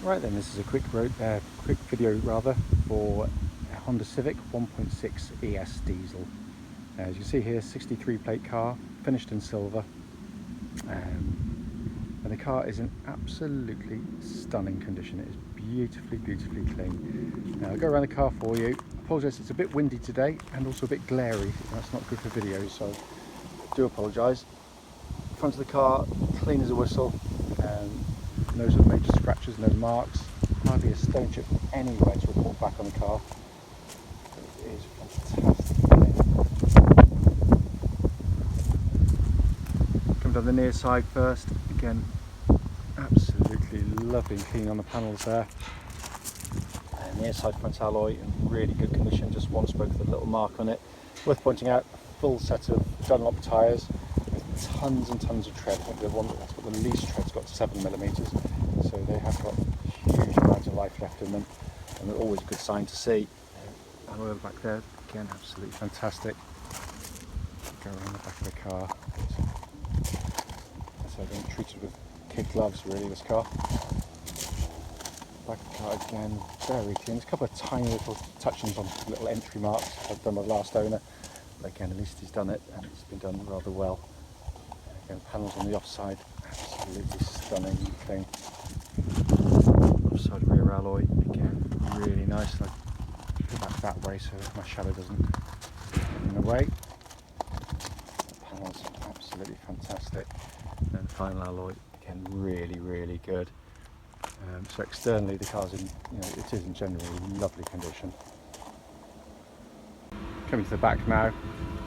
Right then, this is a quick video for a Honda Civic 1.6 ES diesel. As you can see here, 63 plate car, finished in silver, and the car is in absolutely stunning condition. It is beautifully clean. Now I'll go around the car for you. Apologise, it's a bit windy today and also a bit glary. That's not good for videos, so I do apologise. Front of the car, clean as a whistle. No sort of major scratches, no marks, hardly a stone chip anywhere to report back on the car. It is fantastic. Come down the near side first, again absolutely lovely and clean on the panels there. And near side front alloy in really good condition, just one spoke with a little mark on it. Worth pointing out, full set of Dunlop tyres. Tons and tons of tread. I think the one that's got the least tread's got 7mm, so they have got a huge amount of life left in them, and they're always a good sign to see. Alloy at the back there, again absolutely fantastic. Go around the back of the car. So I've been treated with kid gloves really, this car. Back of the car again, very clean. There's a couple of tiny little touch-ins on little entry marks I've done with the last owner, but again at least he's done it and it's been done rather well. Again, panels on the offside, absolutely stunning and clean. Offside rear alloy, again, really nice. I go back that way so my shadow doesn't get in the way. The panels are absolutely fantastic. And final alloy, again, really good. So externally, the car's in, it is in generally lovely condition. Coming to the back now.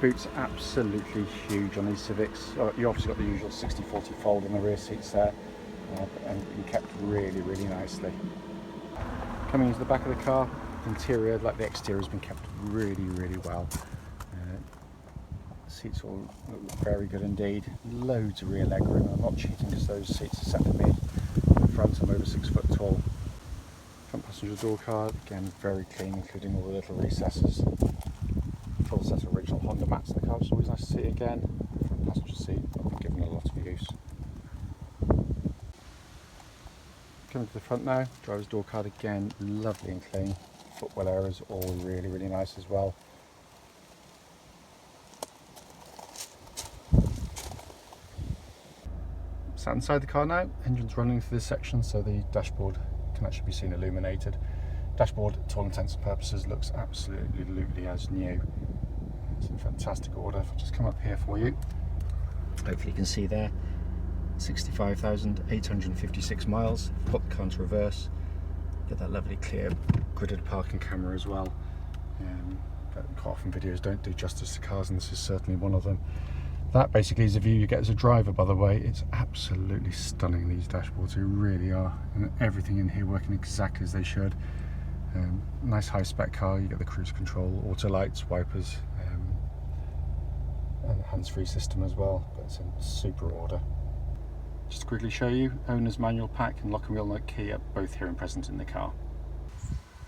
Boots absolutely huge on these Civics. You obviously got the usual 60/40 fold in the rear seats there, and been kept really nicely. Coming into the back of the car, interior like the exterior has been kept really well. Seats all look very good indeed. Loads of rear leg room. I'm not cheating because those seats are set for me. In front I'm over 6 foot tall. Front passenger door card, again very clean, including all the little recesses. Full set of original Honda mats in the car, which is always nice to see again. Front passenger seat, I've been given a lot of use. Coming to the front now, driver's door card again, lovely and clean. Footwell areas all really nice as well. Sat inside the car now, engine's running through this section, so the dashboard can actually be seen illuminated. Dashboard, to all intents and purposes, looks absolutely as new. It's in fantastic order. If I just come up here for you, hopefully you can see there, 65,856 miles. Put the car into reverse, get that lovely clear gridded parking camera as well. Quite often videos don't do justice to cars, and this is certainly one of them. That basically is a view you get as a driver, by the way. It's absolutely stunning, these dashboards, they really are, and everything in here working exactly as they should. Nice high spec car. You get the cruise control, auto lights, wipers, and hands-free system as well, but it's in super order. Just to quickly show you, owner's manual pack and lock and wheel nut key are both here and present in the car.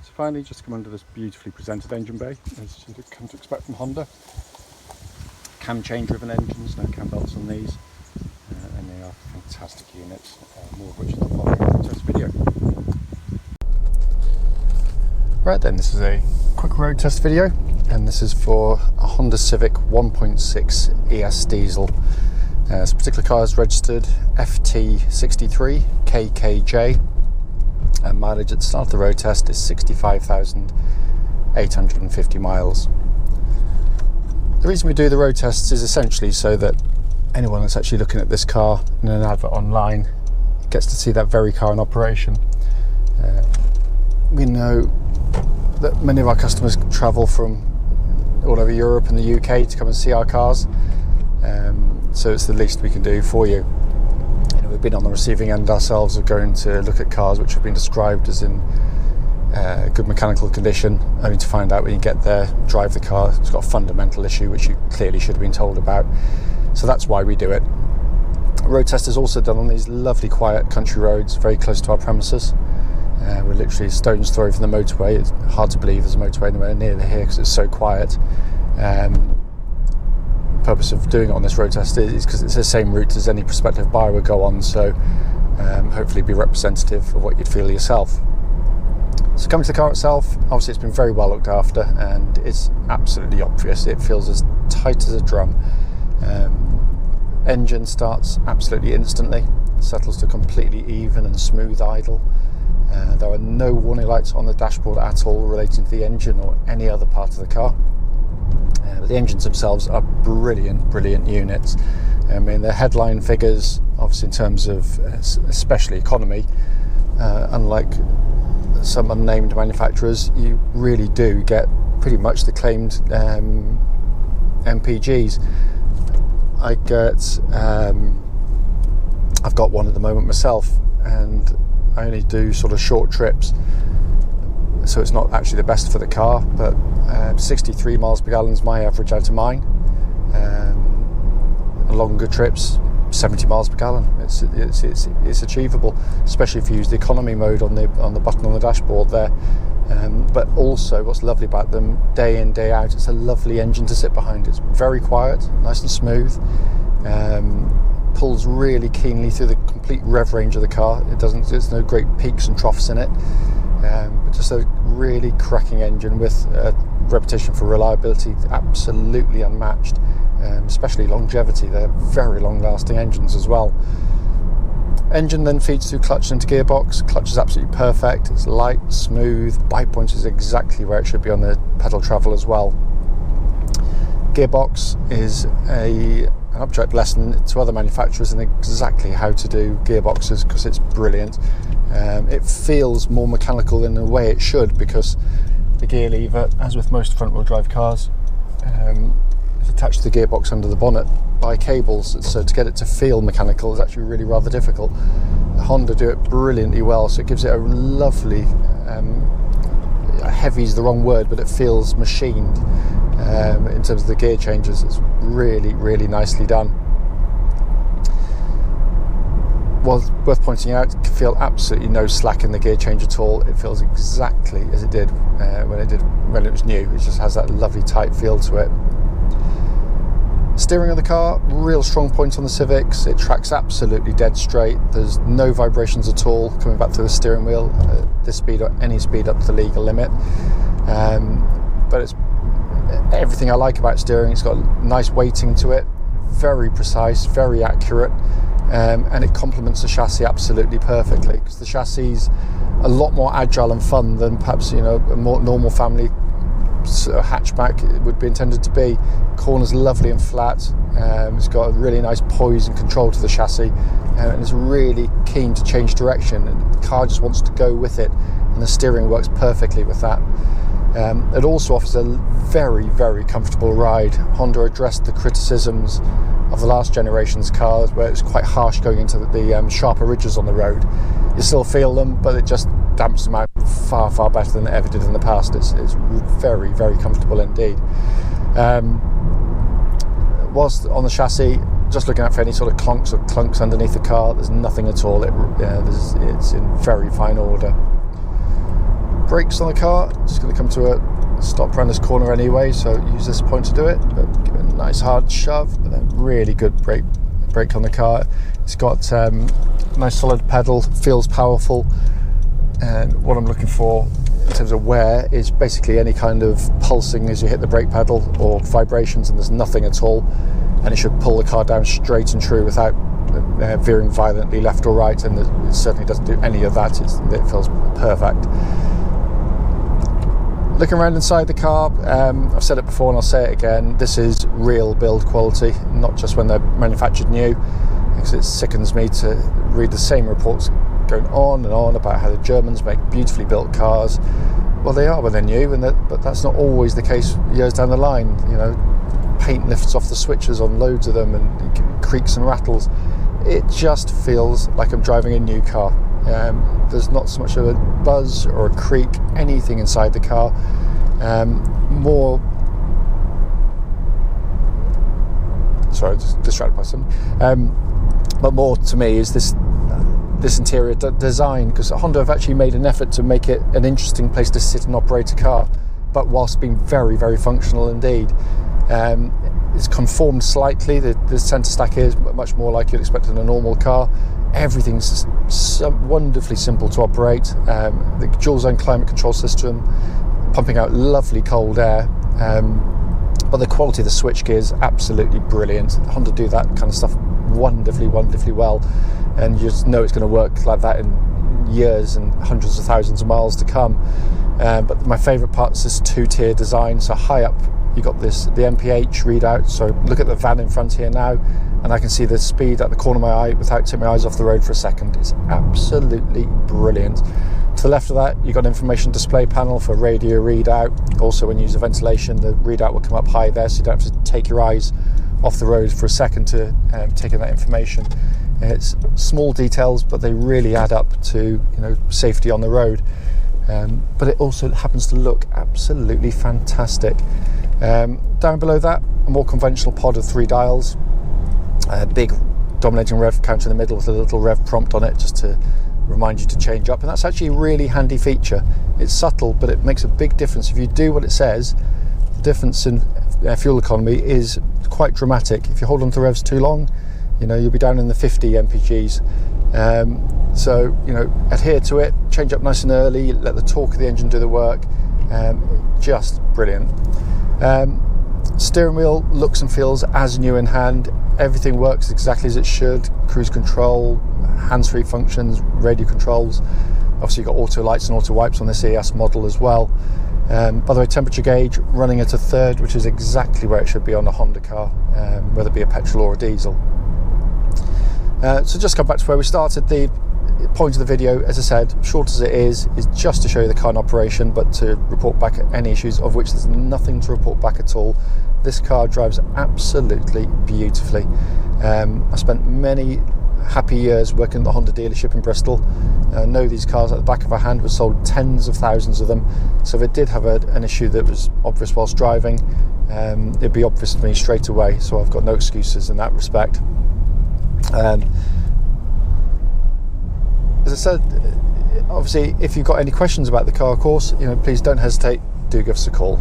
So finally, just come under this beautifully presented engine bay, as you'd come to expect from Honda. Cam chain driven engines, no cam belts on these, and they are fantastic units, more of which is the following road test video. Right then, this is a quick road test video, and this is for a Honda Civic 1.6 ES diesel. This particular car is registered FT63KKJ, and mileage at the start of the road test is 65,850 miles. The reason we do the road tests is essentially so that anyone that's actually looking at this car in an advert online gets to see that very car in operation. We know that many of our customers travel from all over Europe and the UK to come and see our cars, so it's the least we can do for you. We've been on the receiving end ourselves of going to look at cars which have been described as in good mechanical condition, only to find out when you get there, drive the car, it's got a fundamental issue which you clearly should have been told about. So that's why we do it. Road test is also done on these lovely quiet country roads very close to our premises. We're literally a stone's throw from the motorway. It's hard to believe there's a motorway anywhere near here because it's so quiet. The purpose of doing it on this road test is because it's the same route as any prospective buyer would go on, so hopefully be representative of what you'd feel yourself. So coming to the car itself, obviously it's been very well looked after, and it's absolutely obvious. It feels as tight as a drum. Engine starts absolutely instantly, settles to completely even and smooth idle. There are no warning lights on the dashboard at all relating to the engine or any other part of the car. But the engines themselves are brilliant units. I mean, the headline figures, obviously in terms of especially economy, unlike some unnamed manufacturers, you really do get pretty much the claimed MPGs. I've got one at the moment myself, and I only do sort of short trips, so it's not actually the best for the car, but 63 miles per gallon is my average out of mine. Longer trips, 70 miles per gallon. It's achievable, especially if you use the economy mode on the button on the dashboard there. But also, what's lovely about them, day in, day out, it's a lovely engine to sit behind. It's very quiet, nice and smooth. Pulls really keenly through the complete rev range of the car. There's no great peaks and troughs in it. But just a really cracking engine with a reputation for reliability absolutely unmatched, especially longevity. They're very long-lasting engines as well. Engine then feeds through clutch into gearbox. Clutch is absolutely perfect. It's light, smooth. Bite point is exactly where it should be on the pedal travel as well. Gearbox is an object lesson to other manufacturers in exactly how to do gearboxes, because it's brilliant. It feels more mechanical in a way it should, because the gear lever, as with most front-wheel drive cars, is attached to the gearbox under the bonnet by cables, so to get it to feel mechanical is actually really rather difficult. Honda do it brilliantly well, so it gives it a lovely, heavy is the wrong word, but it feels machined in terms of the gear changes. It's really nicely done. Well, worth pointing out, you can feel absolutely no slack in the gear change at all. It feels exactly as it did when it was new. It just has that lovely tight feel to it. Steering of the car, real strong points on the Civics. It tracks absolutely dead straight. There's no vibrations at all coming back through the steering wheel at this speed or any speed up to the legal limit. But it's everything I like about steering. It's got nice weighting to it, very precise, very accurate, and it complements the chassis absolutely perfectly, because the chassis is a lot more agile and fun than perhaps a more normal family hatchback it would be intended to be. Corners lovely and flat. It's got a really nice poise and control to the chassis, and it's really keen to change direction, and the car just wants to go with it, and the steering works perfectly with that. It also offers a very comfortable ride. Honda addressed the criticisms of the last generation's cars, where it's quite harsh going into the sharper ridges on the road. You still feel them, but it just damps them out far better than it ever did in the past. It's very comfortable indeed. Whilst on the chassis, just looking out for any sort of clunks underneath the car, there's nothing at all. It's in very fine order. Brakes on the car, just going to come to a stop around this corner anyway, so use this point to do it, but give it a nice hard shove, but then really good brake on the car. It's got nice solid pedal, feels powerful, and what I'm looking for in terms of wear is basically any kind of pulsing as you hit the brake pedal or vibrations, and there's nothing at all, and it should pull the car down straight and true without veering violently left or right, and it certainly doesn't do any of that. It feels perfect. Looking around inside the car, I've said it before and I'll say it again, this is real build quality, not just when they're manufactured new, because it sickens me to read the same reports going on and on about how the Germans make beautifully built cars. Well, they are when they're new, but that's not always the case years down the line. Paint lifts off the switches on loads of them, and it creaks and rattles. It just feels like I'm driving a new car. There's not so much of a buzz or a creak, anything inside the car. More, sorry, just distracted by something. But more to me is this interior design, because Honda have actually made an effort to make it an interesting place to sit and operate a car, but whilst being very functional indeed. It's conformed slightly. The centre stack is much more like you'd expect in a normal car. everything's so wonderfully simple to operate. The dual zone climate control system, pumping out lovely cold air. But the quality of the switch gear is absolutely brilliant. Honda do that kind of stuff wonderfully well, and you just know it's going to work like that in years and hundreds of thousands of miles to come. But my favourite part is this two-tier design. So high up, you got the MPH readout. So look at the van in front here now, and I can see the speed at the corner of my eye without taking my eyes off the road for a second. It's absolutely brilliant. To the left of that, you've got an information display panel for radio readout. Also, when you use the ventilation, the readout will come up high there, so you don't have to take your eyes off the road for a second to take in that information. It's small details, but they really add up to safety on the road. But it also happens to look absolutely fantastic. Down below that, a more conventional pod of 3 dials. A big dominating rev counter in the middle with a little rev prompt on it, just to remind you to change up, and that's actually a really handy feature. It's subtle, but it makes a big difference. If you do what it says, the difference in fuel economy is quite dramatic. If you hold on to revs too long, you'll be down in the 50 mpgs. So adhere to it, change up nice and early, let the torque of the engine do the work. Just brilliant. Steering wheel looks and feels as new in hand. Everything works exactly as it should. Cruise control, hands-free functions, radio controls. Obviously you've got auto lights and auto wipes on this ES model as well. By the way, temperature gauge running at a 3rd, which is exactly where it should be on a Honda car, whether it be a petrol or a diesel. So just come back to where we started. The point of the video, as I said, short as it is just to show you the car in operation, but to report back any issues, of which there's nothing to report back at all. This car drives absolutely beautifully. I spent many happy years working at the Honda dealership in Bristol. I know these cars at the back of our hand. Were sold tens of thousands of them, so if it did have an issue that was obvious whilst driving, it'd be obvious to me straight away, so I've got no excuses in that respect. As I said, obviously if you've got any questions about the car, of course, please don't hesitate, do give us a call.